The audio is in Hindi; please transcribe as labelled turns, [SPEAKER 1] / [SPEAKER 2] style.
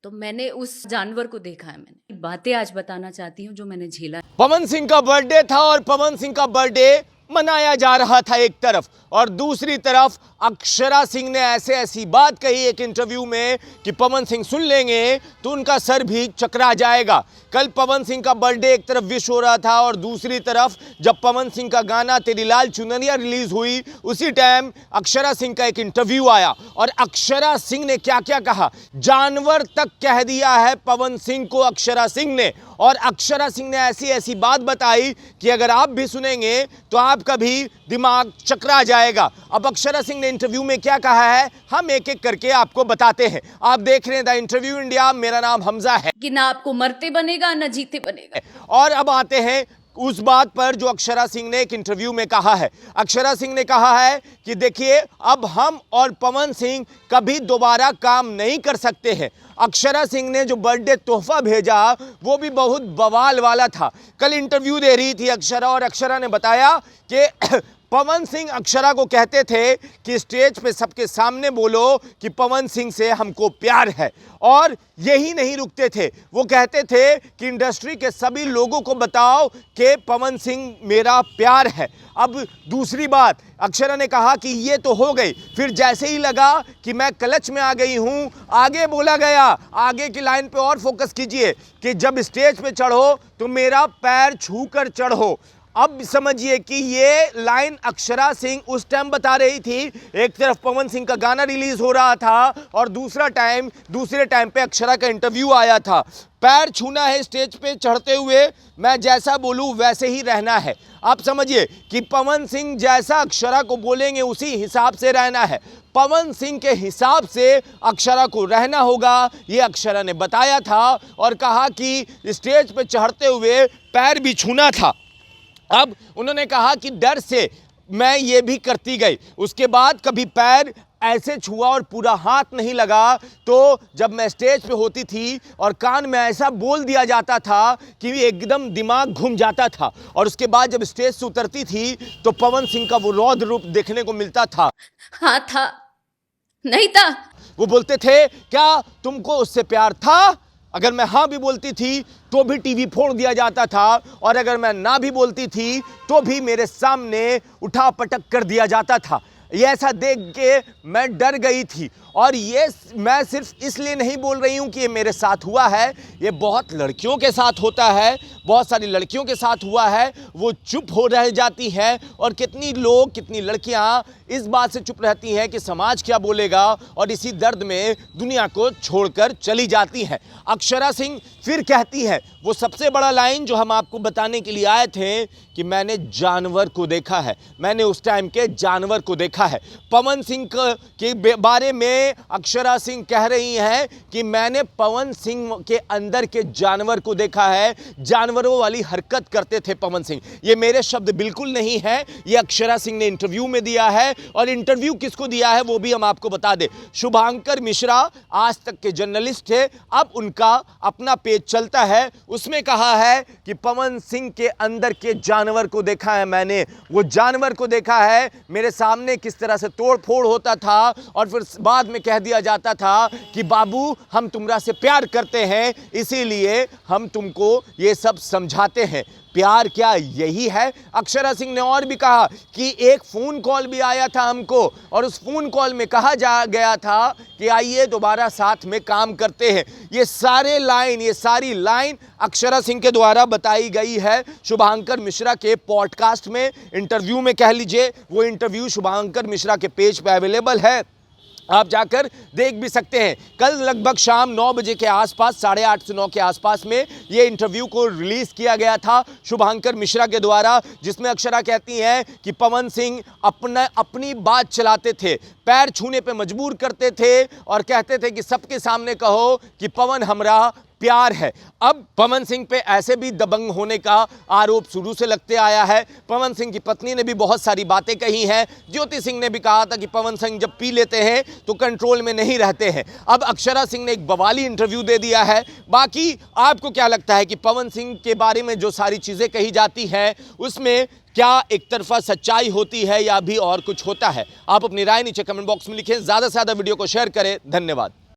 [SPEAKER 1] तो मैंने उस जानवर को देखा है। मैंने बातें आज बताना चाहती हूँ जो मैंने झेला।
[SPEAKER 2] पवन सिंह का बर्थडे था और पवन सिंह का बर्थडे मनाया जा रहा था एक तरफ, और दूसरी तरफ अक्षरा सिंह ने ऐसी बात कही एक इंटरव्यू में कि पवन सिंह सुन लेंगे तो उनका सर भी चकरा जाएगा। कल पवन सिंह का बर्थडे एक तरफ विश हो रहा था और दूसरी तरफ जब पवन सिंह का गाना तेरी लाल चुनरिया रिलीज हुई उसी टाइम अक्षरा सिंह का एक इंटरव्यू आया और अक्षरा सिंह ने क्या क्या कहा, जानवर तक कह दिया है पवन सिंह को अक्षरा सिंह ने। और अक्षरा सिंह ने ऐसी बात बताई कि अगर आप भी सुनेंगे तो आपका भी दिमाग चकरा जाएगा। अब अक्षरा सिंह ने इंटरव्यू में क्या कहा है हम एक एक करके आपको बताते हैं। आप देख रहे हैं द इंटरव्यू इंडिया, मेरा नाम हमजा है।
[SPEAKER 1] कि ना आपको मरते बनेगा ना जीते बनेगा।
[SPEAKER 2] और अब आते हैं उस बात पर जो अक्षरा सिंह ने एक इंटरव्यू में कहा है। अक्षरा सिंह ने कहा है कि देखिए अब हम और पवन सिंह कभी दोबारा काम नहीं कर सकते हैं। अक्षरा सिंह ने जो बर्थडे तोहफा भेजा वो भी बहुत बवाल वाला था। कल इंटरव्यू दे रही थी अक्षरा और अक्षरा ने बताया कि पवन सिंह अक्षरा को कहते थे कि स्टेज पे सबके सामने बोलो कि पवन सिंह से हमको प्यार है, और यही नहीं रुकते थे, वो कहते थे कि इंडस्ट्री के सभी लोगों को बताओ कि पवन सिंह मेरा प्यार है। अब दूसरी बात अक्षरा ने कहा कि ये तो हो गई, फिर जैसे ही लगा कि मैं क्लच में आ गई हूं, आगे बोला गया, आगे की लाइन पे और फोकस कीजिए कि जब स्टेज पे चढ़ो तो मेरा पैर छू कर चढ़ो। अब समझिए कि ये लाइन अक्षरा सिंह उस टाइम बता रही थी, एक तरफ पवन सिंह का गाना रिलीज हो रहा था और दूसरे टाइम पे अक्षरा का इंटरव्यू आया था। पैर छूना है स्टेज पे चढ़ते हुए, मैं जैसा बोलूं वैसे ही रहना है। आप समझिए कि पवन सिंह जैसा अक्षरा को बोलेंगे उसी हिसाब से रहना है, पवन सिंह के हिसाब से अक्षरा को रहना होगा, ये अक्षरा ने बताया था और कहा कि स्टेज पे चढ़ते हुए पैर भी छूना था। अब उन्होंने कहा कि डर से मैं ये भी करती गई, उसके बाद कभी पैर ऐसे छुआ और पूरा हाथ नहीं लगा, तो जब मैं स्टेज पे होती थी और कान में ऐसा बोल दिया जाता था कि एकदम दिमाग घूम जाता था, और उसके बाद जब स्टेज से उतरती थी तो पवन सिंह का वो रौद्र रूप देखने को मिलता था।
[SPEAKER 1] हाँ था, नहीं था।
[SPEAKER 2] वो बोलते थे क्या तुमको उससे प्यार था? अगर मैं हाँ भी बोलती थी तो भी टीवी फोड़ दिया जाता था, और अगर मैं ना भी बोलती थी तो भी मेरे सामने उठा पटक कर दिया जाता था। ये ऐसा देख के मैं डर गई थी, और ये मैं सिर्फ इसलिए नहीं बोल रही हूँ कि ये मेरे साथ हुआ है, ये बहुत लड़कियों के साथ होता है, बहुत सारी लड़कियों के साथ हुआ है। वो चुप हो रह जाती हैं, और कितनी लड़कियाँ इस बात से चुप रहती हैं कि समाज क्या बोलेगा, और इसी दर्द में दुनिया को छोड़कर चली जाती हैं। अक्षरा सिंह फिर कहती है वो सबसे बड़ा लाइन जो हम आपको बताने के लिए आए थे कि मैंने जानवर को देखा है, मैंने उस टाइम के जानवर को देखा है। पवन सिंह के बारे में अक्षरा सिंह कह रही हैं कि मैंने पवन सिंह के अंदर के जानवर को देखा है, जानवरों वाली हरकत करते थे पवन सिंह। ये मेरे शब्द बिल्कुल नहीं है, ये अक्षरा सिंह ने इंटरव्यू में दिया है, और इंटरव्यू किसको दिया है वो भी हम आपको बता दें। शुभांकर मिश्रा आज तक के जर्नलिस्ट थे, अब उनका अपना पेज चलता है, उसमें कहा है कि पवन सिंह के अंदर के जानवर को देखा है मैंने, वो जानवर को देखा है, मेरे सामने किस तरह से तोड़ फोड़ होता था, और फिर बाद में कह दिया जाता था कि बाबू हम तुमरा से प्यार करते हैं, इसीलिए हम तुमको ये सब समझाते हैं। प्यार क्या यही है? अक्षरा सिंह ने और भी कहा कि एक फ़ोन कॉल भी आया था हमको, और उस फ़ोन कॉल में कहा जा गया था कि आइए दोबारा साथ में काम करते हैं। ये सारी लाइन अक्षरा सिंह के द्वारा बताई गई है शुभांकर मिश्रा के पॉडकास्ट में, इंटरव्यू में कह लीजिए। वो इंटरव्यू शुभांकर मिश्रा के पेज पे अवेलेबल है, आप जाकर देख भी सकते हैं। कल लगभग शाम 9 बजे के आसपास, 8:30 से 9 के आसपास में ये इंटरव्यू को रिलीज किया गया था शुभांकर मिश्रा के द्वारा, जिसमें अक्षरा कहती हैं कि पवन सिंह अपनी बात चलाते थे, पैर छूने पे मजबूर करते थे, और कहते थे कि सबके सामने कहो कि पवन हमरा प्यार है। अब पवन सिंह पे ऐसे भी दबंग होने का आरोप शुरू से लगते आया है। पवन सिंह की पत्नी ने भी बहुत सारी बातें कही हैं। ज्योति सिंह ने भी कहा था कि पवन सिंह जब पी लेते हैं तो कंट्रोल में नहीं रहते हैं। अब अक्षरा सिंह ने एक बवाली इंटरव्यू दे दिया है। बाकी आपको क्या लगता है कि पवन सिंह के बारे में जो सारी चीज़ें कही जाती हैं उसमें क्या एक तरफा सच्चाई होती है या भी और कुछ होता है? आप अपनी राय नीचे कमेंट बॉक्स में लिखें, ज़्यादा से ज़्यादा वीडियो को शेयर करें। धन्यवाद।